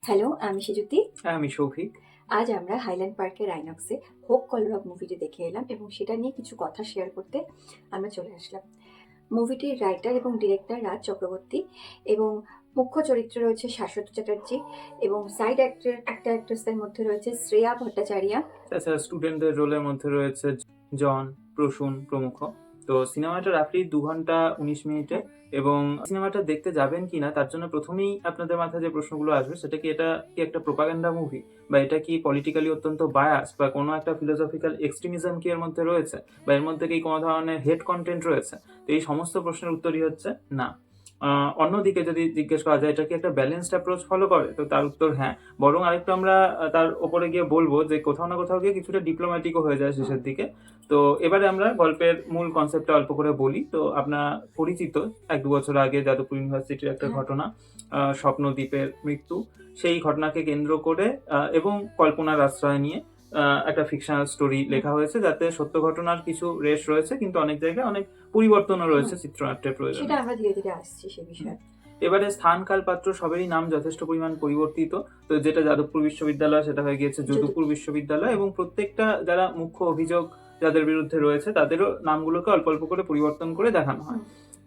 Hello, আমি সেজুতি। হ্যাঁ, আমি সৌভিক। আজ আমরা হাইল্যান্ড পার্কের আইনক্সে হোপ কলরব মুভিটি দেখে এলাম এবং সেটা নিয়ে কিছু কথা শেয়ার করতে আমরা চলে আসলাম। মুভিটির রাইটার এবং ডিরেক্টর রাজ চক্রবর্তী এবং মুখ্য চরিত্রে রয়েছে শাশ্বত চ্যাটার্জি এবং সাইড অ্যাক্ট্রেসদের মধ্যে রয়েছে শ্রেয়া ভট্টাচার্য। তাছাড়া স্টুডেন্টদের রোলের মধ্যে রয়েছে জন, প্রসূন প্রমুখ। তো সিনেমাটা রাফলি 2 ঘন্টা 19 মিনিটে। এবং সিনেমাটা দেখতে যাবেন কিনা তার জন্য প্রথমেই আপনাদের মাথায় যে প্রশ্নগুলো আসবে সেটা কি এটা কি একটা প্রোপাগান্ডা মুভি, বা এটা কি পলিটিক্যালি অত্যন্ত বায়াস, বা কোনো একটা ফিলোসফিক্যাল এক্সট্রিমিজম কি এর মধ্যে রয়েছে, বা এর মধ্যে কি কোনো ধরনের হেড কন্টেন্ট রয়েছে। তো এই সমস্ত প্রশ্নের উত্তরই হচ্ছে না। অন্যদিকে যদি জিজ্ঞেস করা যায় এটা কি একটা ব্যালেন্সড অ্যাপ্রোচ ফলো করে, তো তার উত্তর হ্যাঁ। বরং আরেকটু আমরা তার ওপরে গিয়ে বলবো যে কোথাও না কোথাও গিয়ে কিছুটা ডিপ্লোম্যাটিকও হয়ে যায় শেষের দিকে। তো এবারে আমরা গল্পের মূল কনসেপ্টটা অল্প করে বলি। তো আপনার পরিচিত 1-2 বছর আগে যাদবপুর ইউনিভার্সিটির একটা ঘটনা, স্বপ্নদ্বীপের মৃত্যু, সেই ঘটনাকে কেন্দ্র করে এবং কল্পনার আশ্রয় নিয়ে একটা ফিকশনাল স্টোরি লেখা হয়েছে, যাতে সত্য ঘটনার কিছু রেশ রয়েছে কিন্তু অনেক জায়গায় অনেক পরিবর্তনও রয়েছে চিত্রনাট্যের প্রয়োজন। সেটা আমরা ধীরে ধীরে আসছি সে বিষয়ে। এবারে স্থান কাল পাত্র সবেরই নাম যথেষ্ট পরিমাণ পরিবর্তিত। তো যেটা যাদবপুর বিশ্ববিদ্যালয় সেটা হয়ে গিয়েছে যদুপুর বিশ্ববিদ্যালয়, এবং প্রত্যেকটা যারা মুখ্য অভিযোগ যাদের বিরুদ্ধে রয়েছে তাদেরও নামগুলোকে অল্প অল্প করে পরিবর্তন করে দেখানো হয়।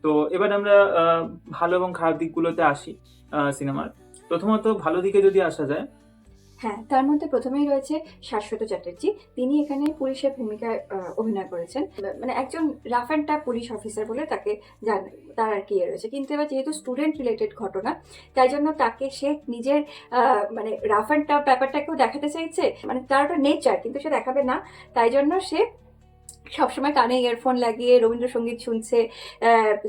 তো এবার আমরা ভালো এবং খারাপ দিকগুলোতে আসি সিনেমার। প্রথমত ভালো দিকে যদি আসা যায়, হ্যাঁ, তার মধ্যে প্রথমেই রয়েছে শাশ্বত চ্যাটার্জি। তিনি এখানে পুলিশের ভূমিকায় অভিনয় করেছেন। মানে একজন rough and tough police officer বলে তাকে তার আর কি রয়েছে। কিন্তু এবার যেহেতু স্টুডেন্ট রিলেটেড ঘটনা, তাই জন্য তাকে সে নিজের মানে রাফ অ্যান্ড টাফ ব্যাপারটাকেও দেখাতে চাইছে, মানে তার ওটা নেচার, কিন্তু সে দেখাবে না। তাই জন্য সে সবসময় কানে ইয়ারফোন লাগিয়ে রবীন্দ্রসঙ্গীত শুনছে,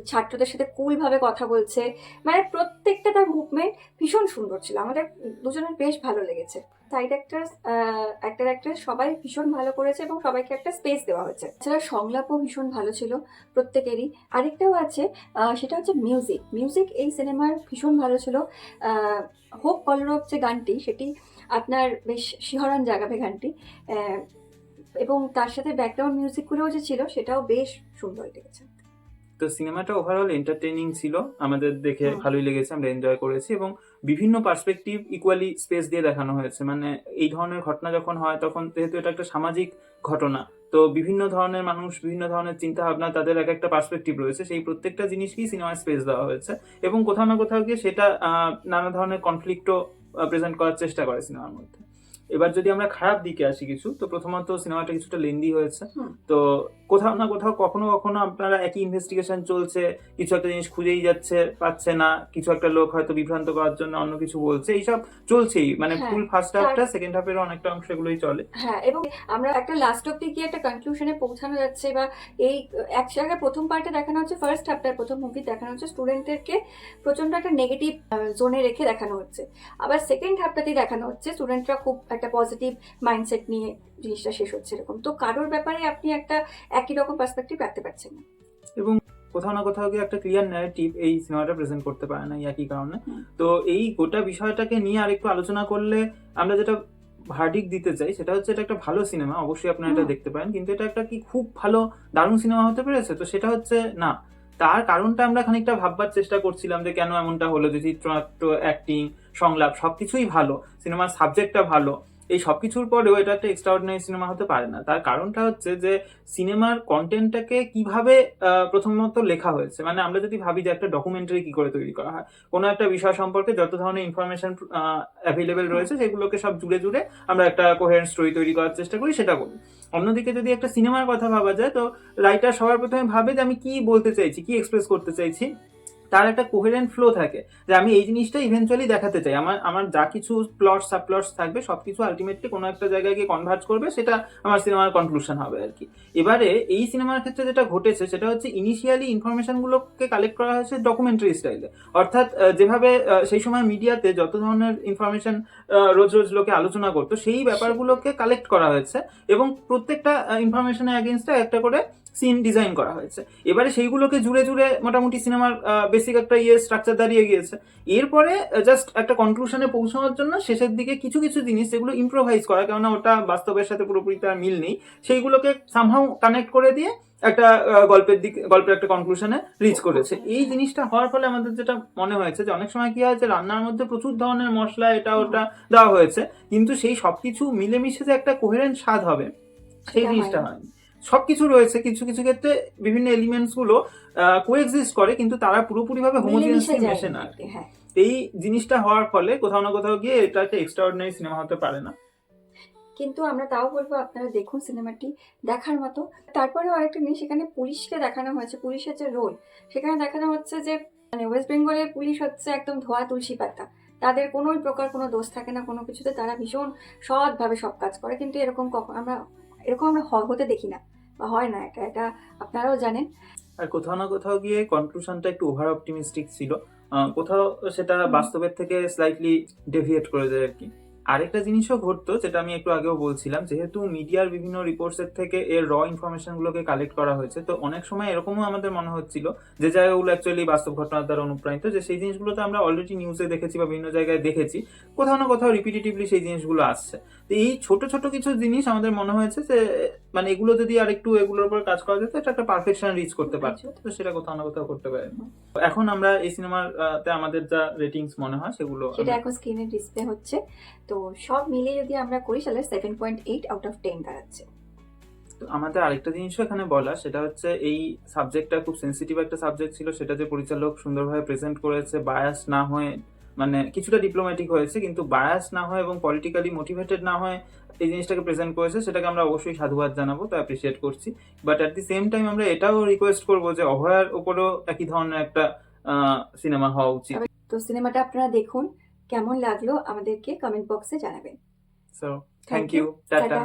ছাত্রদের সাথে কুল ভাবে কথা বলছে। মানে প্রত্যেকটা তার মুভমেন্ট ভীষণ সুন্দর ছিল, আমাদের দুজনের বেশ ভালো লেগেছে। সাইড অ্যাক্টর সবাই ভীষণ ভালো করেছে এবং সবাইকে একটা স্পেস দেওয়া হয়েছে। এছাড়া সংলাপও ভীষণ ভালো ছিল প্রত্যেকেরই। আরেকটাও আছে, সেটা হচ্ছে মিউজিক এই সিনেমার ভীষণ ভালো ছিল। হোপ কলরব যে গানটি, সেটি আপনার বেশ শিহরণ জাগাবে গানটি, এবং তার সাথে ব্যাকগ্রাউন্ড মিউজিকগুলোও যে ছিল সেটাও বেশ সুন্দর লেগেছে। তো সিনেমাটা ওভারঅল এন্টারটেইনিং ছিল, আমাদের দেখে ভালোই লেগেছে, আমরা এনজয় করেছি, এবং বিভিন্ন পার্সপেক্টিভ ইকুয়ালি স্পেস দিয়ে দেখানো হয়েছে। মানে এই ধরনের ঘটনা যখন হয় তখন যেহেতু এটা একটা সামাজিক ঘটনা, তো বিভিন্ন ধরনের মানুষ, বিভিন্ন ধরনের চিন্তা ভাবনা, তাদের এক একটা পার্সপেক্টিভ রয়েছে, সেই প্রত্যেকটা জিনিসকেই সিনেমায় স্পেস দেওয়া হয়েছে, এবং কোথাও না কোথাও গিয়ে সেটা নানা ধরনের কনফ্লিক্টও প্রেজেন্ট করার চেষ্টা করে সিনেমার মধ্যে। এবার যদি আমরা খারাপ দিকে আসি কিছু, তো প্রথমত সিনেমাটা কিছুটা লেন্দি হয়েছে। তো কোথাও না কোথাও কখনো কখনো আপনারা একই ইনভেস্টিগেশন চলছে, কিছু একটা জিনিস খুঁজেই যাচ্ছে, পাচ্ছে না, কিছু একটা লোক হয়তো বিভ্রান্ত করার জন্য অন্য কিছু বলছে, এইসব চলছেই। মানে ফুল ফার্স্ট হাফটা, সেকেন্ড হাফের অনেকটা অংশ এগুলোই চলে। হ্যাঁ, এবং আমরা একটা লাস্ট অব্দি গিয়ে একটা কনক্লুশনে পৌঁছানো যাচ্ছে, বা এই এক জায়গায় প্রথম পার্টে দেখানো হচ্ছে, ফার্স্ট হাফটার প্রথম মুভি দেখানো হচ্ছে স্টুডেন্টদেরকে প্রচন্ড একটা নেগেটিভ জোনে রেখে দেখানো হচ্ছে। আবার সেকেন্ড হাফটাতেই দেখানো হচ্ছে স্টুডেন্টরা খুব একটা পজিটিভ মাইন্ডসেট নিয়ে জিনিসটা শেষ হচ্ছে এরকম। তো কারোর ব্যাপারে আপনি একটা একই রকম পার্সপেক্টিভ রাখতে পারছেন না, এবং কোথাও না কোথাও গিয়ে একটা ক্লিয়ার ন্যারেটিভ এই সিনেমাটা প্রেজেন্ট করতে পারে না এই একই কারণে। তো এই গোটা বিষয়টাকে নিয়ে আরেকটু আলোচনা করলে আমরা যেটা ভার্ডিক দিতে চাই সেটা হচ্ছে এটা একটা ভালো সিনেমা, অবশ্যই আপনারা এটা দেখতে পারেন, কিন্তু এটা একটা কি খুব ভালো দারুণ সিনেমা হতে পেরেছে, তো সেটা হচ্ছে না। তার কারণটা আমরা খানিকটা ভাববার চেষ্টা করছিলাম যে কেন এমনটা হলো, যে চিত্রনাট্য, অ্যাক্টিং, সংলাপ সবকিছুই ভালো, সিনেমার সাবজেক্টটা ভালো, এই সবকিছুর পরেও এটা একটা এক্সট্রাঅর্ডিনারি সিনেমা হতে পারে না। তার কারণটা হচ্ছে যে সিনেমার কন্টেন্টটাকে কিভাবে প্রথমত লেখা হয়েছে। মানে আমরা যদি ভাবি যে একটা ডকুমেন্টারি কি করে তৈরি করা হয়, কোনো একটা বিষয় সম্পর্কে যত ধরনের ইনফরমেশন অ্যাভেলেবেল রয়েছে সেগুলোকে সব জুড়ে জুড়ে আমরা একটা কোহেরেন্ট স্টোরি তৈরি করার চেষ্টা করি, সেটা করি। অন্যদিকে যদি একটা সিনেমার কথা ভাবা যায়, তো রাইটার সবার প্রথমে ভাবে যে আমি কি বলতে চাইছি, কি এক্সপ্রেস করতে চাইছি, তার একটা কোহেরেন্ট ফ্লো থাকে, যে আমি এই জিনিসটা ইভেন্চুয়ালি দেখাতে চাই। আমার যা কিছু প্লট সাবপ্লটস থাকবে সবকিছু আলটিমেটলি কোনো একটা জায়গায় গিয়ে কনভার্জ করবে, সেটা আমার সিনেমার কনক্লুশন হবে আর কি। এবারে এই সিনেমার ক্ষেত্রে যেটা ঘটেছে সেটা হচ্ছে ইনিশিয়ালি ইনফরমেশনগুলোকে কালেক্ট করা হয়েছে ডকুমেন্টারি স্টাইলে। অর্থাৎ যেভাবে সেই সময় মিডিয়াতে যত ধরনের ইনফরমেশন রোজ রোজ লোকে আলোচনা করতো, সেই ব্যাপারগুলোকে কালেক্ট করা হয়েছে, এবং প্রত্যেকটা ইনফরমেশনের এগেনস্টে একটা করে সিন ডিজাইন করা হয়েছে। এবারে সেইগুলোকে জুড়ে জুড়ে মোটামুটি সিনেমার বেসিক একটা স্ট্রাকচার দাঁড়িয়ে গিয়েছে। এরপরে জাস্ট একটা কনক্লুশনে পৌঁছানোর জন্য শেষের দিকে কিছু কিছু জিনিস যেগুলো ইম্প্রোভাইজ করা, কেননা ওটা বাস্তবের সাথে পুরোপুরি তার মিল নেই, সেইগুলোকে সামহাউ কানেক্ট করে দিয়ে একটা গল্পের একটা কনক্লুশনে রিচ করেছে। এই জিনিসটা হওয়ার ফলে আমাদের যেটা মনে হয়েছে যে অনেক সময় কি হয় যে রান্নার মধ্যে প্রচুর ধরনের মশলা এটা ওটা দেওয়া হয়েছে, কিন্তু সেই সবকিছু মিলেমিশে যে একটা কোহেরেন্ট স্বাদ হবে সেই জিনিসটা হয়নি। সবকিছু রয়েছে, কিছু কিছু ক্ষেত্রে বিভিন্ন এলিমেন্টস গুলো কোএক্সিস্ট করে, কিন্তু তারা পুরোপুরি ভাবে হোমোজেনাসলি মেশে না। হ্যাঁ, এই জিনিসটা হওয়ার ফলে কোথাও না কোথাও গিয়ে এটা একটা এক্সট্রাঅর্ডিনারি সিনেমা হতে পারে না। কিন্তু আমরা তাও বলবো আপনারা দেখুন সিনেমাটি দেখার মতো। তারপরেও আরেকটা জিনিস, সেখানে পুলিশকে দেখানো হয়েছে, পুলিশের যে রোল সেখানে দেখানো হচ্ছে যে মানে ওয়েস্ট বেঙ্গলের পুলিশ হচ্ছে একদম ধোয়া তুলসী পাতা, তাদের কোনো প্রকার কোনো দোষ থাকে না কোনো কিছুতে, তারা ভীষণ সৎভাবে সব কাজ করে। কিন্তু এরকম আমরা হতে দেখি না বা হয় না, এটা আপনারাও জানেন। আর কোথাও না কোথাও গিয়ে কনক্লুশনটা একটু ওভার অপটিমিস্টিক ছিল, কোথাও সেটা বাস্তবের থেকে স্লাইটলি ডেভিয়েট করে দেয় আর কি। আরেকটা জিনিসও ঘটতো, যেটা আমি একটু আগেও বলছিলাম, যেহেতু মিডিয়ার বিভিন্ন রিপোর্টস এর থেকে এর র ইনফরমেশন গুলোকে কালেক্ট করা হয়েছে, তো অনেক সময় এরকমও আমাদের মনে হচ্ছিল যে জায়গাগুলো অ্যাকচুয়ালি বাস্তব ঘটনার দ্বারা অনুপ্রাণিত, যে সেই জিনিসগুলোতে আমরা অলরেডি নিউজে দেখেছি বা বিভিন্ন জায়গায় দেখেছি, কোথাও না কোথাও রিপিটেটিভলি সেই জিনিসগুলো আসছে। তো এই ছোট ছোট কিছু জিনিস আমাদের মনে হয়েছে যে মানে এগুলো যদি আর একটু এগুলোর উপর কাজ করা যেত, এটা একটা পারফেকশন রিচ করতে পারতো, তো সেটা কোথাও না কোথাও করতে পারে। এখন আমরা এই সিনেমার তে আমাদের যা রেটিংস মনে হয় সেগুলো সেটা এখন স্ক্রিনে ডিসপ্লে হচ্ছে। তো সব মিলিয়ে যদি আমরা করি তাহলে 7.8 আউট অফ 10 দাঁড়াচ্ছে। আমাদের আরেকটা জিনিসও এখানে বলা, সেটা হচ্ছে এই সাবজেক্টটা খুব সেন্সিটিভ একটা সাবজেক্ট ছিল, সেটা যে পরিচালক সুন্দরভাবে প্রেজেন্ট করেছে, বায়াস না হয়ে, মানে কিছুটা ডিপ্লোম্যাটিক হয়েছে কিন্তু বায়াস না হয় এবং পলিটিক্যালি মোটিভেটেড না হয় এই জিনিসটাকে প্রেজেন্ট করেছে, সেটাকে আমরা অবশ্যই সাধুবাদ জানাবো, তো অ্যাপ্রিসিয়েট করছি। But at the same time আমরা এটাও রিকোয়েস্ট করবো যে অভয়ার উপরেও একই ধরনের একটা সিনেমা হওয়া উচিত। তো সিনেমাটা আপনারা দেখুন, কেমন লাগলো আমাদেরকে কমেন্ট বক্সে জানাবেন। So thank you, tata.